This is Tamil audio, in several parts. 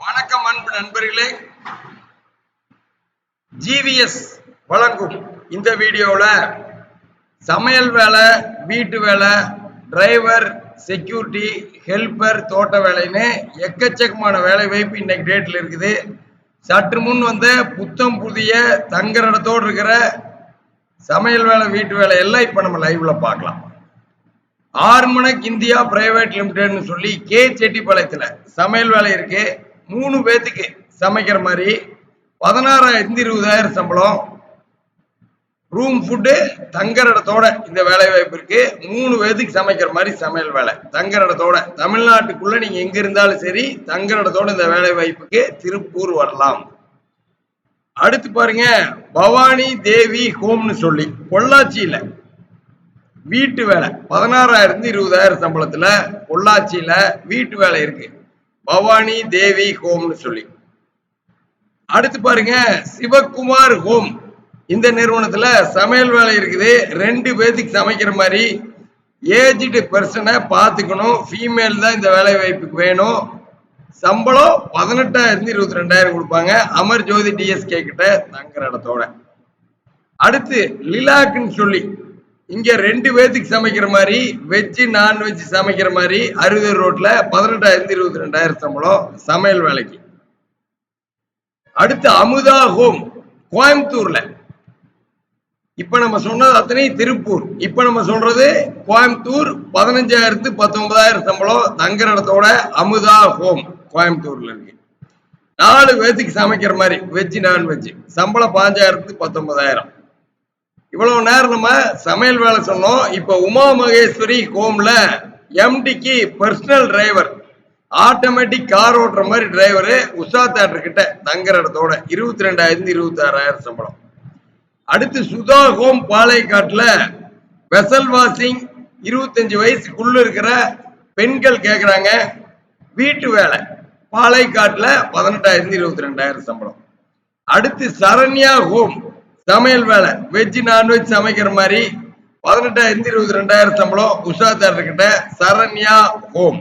வணக்கம் அன்பு நண்பர்களே. ஜிவிஎஸ் வழங்கும் இந்த வீடியோல சமையல் வேலை, வீட்டு வேலை, டிரைவர், செக்யூரிட்டி, ஹெல்பர், தோட்ட வேலைன்னு எக்கச்சக்கமான வேலை வாய்ப்பு இன்னைக்கு டேட்ல இருக்குது. சற்று முன் வந்த புத்தம் புதிய தங்குற இடத்தோடு இருக்கிற சமையல் வேலை, வீட்டு வேலை எல்லாம் இப்ப நம்ம லைவ்ல பார்க்கலாம். ஆர்மனக் இந்தியா பிரைவேட் லிமிடெட்னு சொல்லி கே செட்டிப்பாளையத்துல சமையல் வேலை இருக்கு. 3 பேத்துக்கு சமைக்கிற மாதிரி 16,000 சம்பளம், ரூம் ஃபுட்டு, தங்குற இடத்தோட இந்த வேலை வாய்ப்பு இருக்கு. 3 பேத்துக்கு சமைக்கிற மாதிரி சமையல் வேலை, தங்குற இடத்தோட. தமிழ்நாட்டுக்குள்ள நீங்க எங்க இருந்தாலும் சரி, தங்குற இடத்தோட இந்த வேலை வாய்ப்புக்கு திருப்பூர் வரலாம். அடுத்து பாருங்க, பவானி தேவி ஹோம்னு சொல்லி பொள்ளாச்சியில வீட்டு வேலை 16,000 சம்பளத்துல பொள்ளாச்சியில வீட்டு வேலை இருக்கு. பவானி தேவி ஹோம்னு சொல்லி. அடுத்து பாருங்க, சிவகுமார் ஹோம் இந்த நிறுவனத்துல சமையல் வேலை இருக்குது. 2 பேத்துக்கு சமைக்கிற மாதிரி. ஏஜ்டு பர்சனை பார்த்துக்கணும், ஃபீமேல் தான் இந்த வேலை வாய்ப்புக்கு வேணும். சம்பளம் 18,000 22,000 கொடுப்பாங்க. அமர் ஜோதி டிஎஸ்கே கிட்ட தங்குற இடத்தோட. அடுத்து லிலாக்குன்னு சொல்லி இங்க 2 பேத்துக்கு சமைக்கிற மாதிரி, வெஜ் நான்வெஜ் சமைக்கிற மாதிரி, அறுதர் ரோட்ல 18,000 22,000 சம்பளம் சமையல் வேலைக்கு. அடுத்து அமுதா ஹோம் கோயம்புத்தூர்ல. இப்ப நம்ம சொன்னது அத்தனை திருப்பூர், இப்ப நம்ம சொல்றது கோயம்புத்தூர். 15,000 19,000 சம்பளம் தங்குற இடத்தோட அமுதா ஹோம் கோயம்புத்தூர்ல இருக்கு. 4 பேத்துக்கு சமைக்கிற மாதிரி, வெஜ் நான்வெஜ், சம்பளம் 5,000 19,000. இவ்வளவு நேரம் நம்ம சமையல் வேலை சொன்னோம். இப்ப உமா மகேஸ்வரி ஹோம்ல எம்டிக்கு பர்சனல் டிரைவர், ஆட்டோமேட்டிக் கார் ஓட்டுற மாதிரி டிரைவரு, உஷா தேட்டர் கிட்ட தங்குற இடத்தோட 22,000 26,000 சம்பளம். அடுத்து சுதா ஹோம் பாளையக்காட்டுல வெசல் வாஷிங், 25 வயசுக்குள்ள இருக்கிற பெண்கள் கேக்குறாங்க. வீட்டு வேலை பாளையக்காட்டுல 18,000 22,000 சம்பளம். அடுத்து சரண்யா ஹோம் சமையல் வேலை, வெஜ் நான்வெஜ் சமைக்கிற மாதிரி 18,000 22,000 சம்பளம், உஷா தேட்டர் கிட்ட சரண்யா ஹோம்.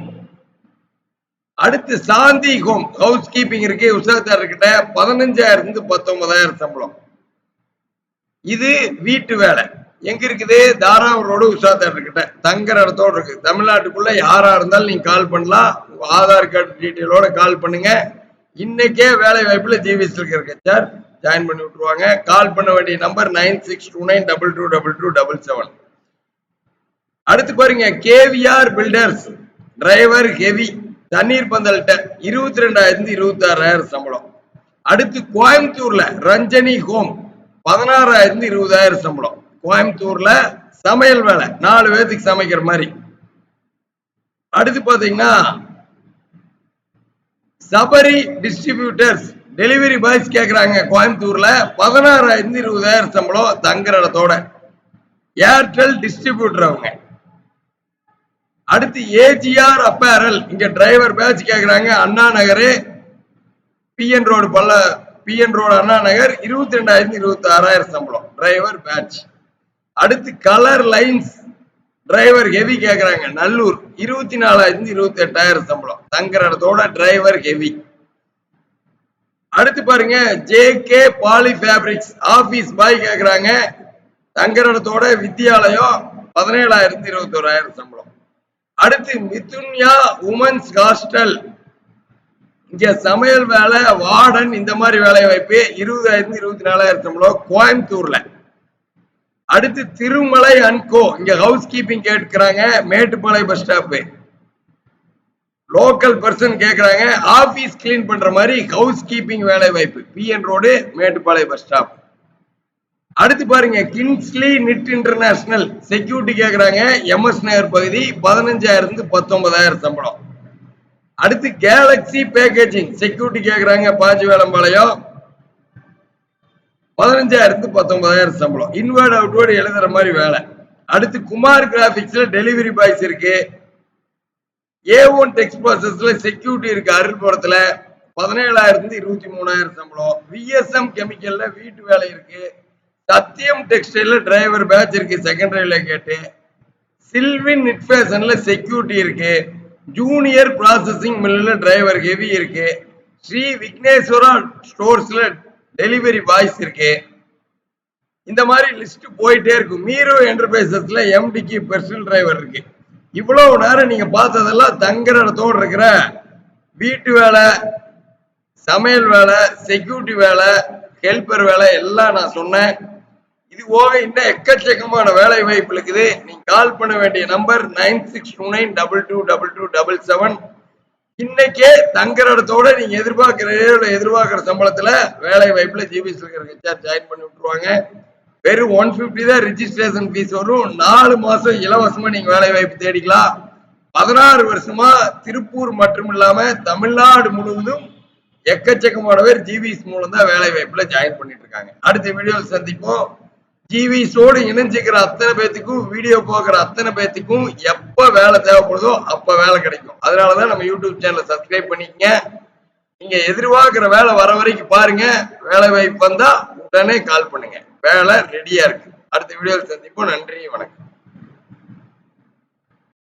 அடுத்து சாந்தி ஹோம் ஹவுஸ் கீப்பிங் இருக்கு, உஷா தேட்டர் கிட்ட 15,000 19,000 சம்பளம். இது வீட்டு வேலை எங்க இருக்குது? தாராவூர் ரோடு, உஷா தேட்டர் கிட்ட தங்குற இடத்தோடு இருக்கு. தமிழ்நாட்டுக்குள்ள யாரா இருந்தாலும் நீங்க கால் பண்ணலாம். ஆதார் கார்டு டீட்டெயிலோட கால் பண்ணுங்க. இன்னைக்கே வேலை வாய்ப்புல ஜிவிஎஸ் இருக்கு சார், ஜாயின் பண்ணி விட்டுருவாங்க. கால் பண்ண வேண்டிய நம்பர் 9629222277. அடுத்து பாருங்க, கேவிஆர் பில்டர்ஸ் டிரைவர் ஹெவி தண்ணீர் பந்தல்கிட்ட 22,000 26,000 சம்பளம். அடுத்து கோயம்புத்தூர்ல ரஞ்சனி ஹோம் 16,000 20,000 சம்பளம். கோயம்புத்தூர்ல சமையல் வேலை, 4 பேத்துக்கு சமைக்கிற மாதிரி. அடுத்து பாத்தீங்கன்னா சபரி டிஸ்ட்ரிபியூட்டர்ஸ் டெலிவரி பாய்ஸ் கேக்குறாங்க. கோயம்புத்தூர்ல 16,000 20,000 சம்பளம் தங்குற இடத்தோட. ஏர்டெல் டிஸ்ட்ரிபியூட்டர் அவங்க. அடுத்து ஏஜிஆர் அப்பேரல் இங்க டிரைவர் பேட்ச் கேக்குறாங்க. அண்ணா நகர் பிஎன் ரோடு அண்ணா நகர் 22,000 26,000 சம்பளம் டிரைவர் பேட்ச். அடுத்து கலர் லைன்ஸ் டிரைவர் ஹெவி கேக்குறாங்க. நல்லூர் 24,000 28,000 சம்பளம் தங்குற இடத்தோட டிரைவர் ஹெவி. அடுத்து பாருங்க, JK Poly Fabrics office boy கேக்குறாங்க. தங்குற இடத்தோட வித்தியாலயம் 17,000 21,000 சம்பளம். அடுத்து மிதுன்யா உமன்ஸ் ஹாஸ்டல் இங்க சமையல் வேலை, வார்டன், இந்த மாதிரி வேலை வாய்ப்பு 20,000 24,000 சம்பளம் கோயம்புத்தூர்ல. அடுத்து திருமலை அன்கோ இங்க ஹவுஸ் கீப்பிங் கேட்கிறாங்க. மேட்டுப்பாளைய பஸ் ஸ்டாப் லோக்கல் பர்சன் கேக்குறாங்க. ஆபீஸ் கிளீன் பண்ற மாதிரி ஹவுஸ் கீப்பிங் வேலை வாய்ப்பு, பிஎன் ரோடு மேட்டுப்பாளைய பஸ் ஸ்டாப். அடுத்து பாருங்க, கிங்ஸ்லி நிட் இன்டர்நேஷனல் செக்யூரிட்டி கேக்குறாங்க. எம்எஸ் நகர் பகுதி 15,000 19,000 சம்பளம். அடுத்து கேலக்சி பேக்கேஜிங் செக்யூரிட்டி கேக்குறாங்க. பாஞ்சிவேலம்பாளையம் 15,000 19,000 சம்பளம். இன்வர்ட் அவுட்வர்ட் எழுதுற மாதிரி வேலை. அடுத்து குமார் கிராபிக்ஸ்ல டெலிவரி பாய்ஸ் இருக்கு. A1 டெக்ஸ்ட் ப்ராசஸ்ல செக்யூரிட்டி இருக்கு. அருள்புரத்துல 17,000 23,000 சம்பளம். விஎஸ்எம் கெமிக்கல்ல வீட்டு வேலை இருக்கு. சத்தியம் டெக்ஸ்டைல்ல டிரைவர் பேட்ச் இருக்கு, செகண்டரியில கேட்டு. சில்வின் நிட்ஃபேஷன்ல செக்யூரிட்டி இருக்கு. ஜூனியர் ப்ராசஸிங் மில்ல டிரைவர் ஹெவி இருக்கு. ஸ்ரீ விக்னேஸ்வரா ஸ்டோர்ஸ்ல டெலிவரி பாய்ஸ் இருக்கு. இந்த மாதிரி லிஸ்ட் போயிட்டே இருக்கும். மீரோ என்டர்பிரைசஸ்ல எம்டிக்கு பர்சனல் டிரைவர் இருக்கு. இவ்வளவு நேரம் நீங்க பார்த்ததெல்லாம் தங்குற இடத்தோடு இருக்கிற வீட்டு வேலை, சமையல் வேலை, செக்யூரிட்டி வேலை, ஹெல்பர் வேலை எல்லாம் நான் சொன்னேன். இது போக இன்னும் எக்கச்சக்கமான வேலை வாய்ப்பு இருக்குது. நீங்க கால் பண்ண வேண்டிய நம்பர் 9629222277. இன்னைக்கே தங்குற இடத்தோட நீங்க எதிர்பார்க்கிற சம்பளத்துல வேலை வாய்ப்புல ஜிபிஎஸ் ஜாயின் பண்ணி விட்டுருவாங்க. வெறும் 150 தான் ரிஜிஸ்ட்ரேஷன் ஃபீஸ் வரும். 4 மாசம் இலவசமா நீங்க வேலை வாய்ப்பு தேடிக்கலாம். 16 வருஷமா திருப்பூர் மட்டும் இல்லாம தமிழ்நாடு முழுவதும் எக்கச்சக்கமான பேர் ஜிவிஎஸ் மூலம் தான் வேலை வாய்ப்புல ஜாயின் பண்ணிட்டு இருக்காங்க. அடுத்த வீடியோவில் சந்திப்போம். ஜிவிஎஸோடு இணைஞ்சிக்கிற அத்தனை பேத்துக்கும், வீடியோ போகிற அத்தனை பேத்துக்கும் எப்ப வேலை தேவைப்படுதோ அப்ப வேலை கிடைக்கும். அதனாலதான் நம்ம யூடியூப் சேனலை சப்ஸ்கிரைப் பண்ணிக்கங்க. நீங்க எதிர்பார்க்கிற வேலை வர வரைக்கும் பாருங்க. வேலை வாய்ப்பு வந்தா உடனே கால் பண்ணுங்க. வேலை ரெடியா இருக்கு. அடுத்த வீடியோவில் சந்திப்போம். நன்றி, வணக்கம்.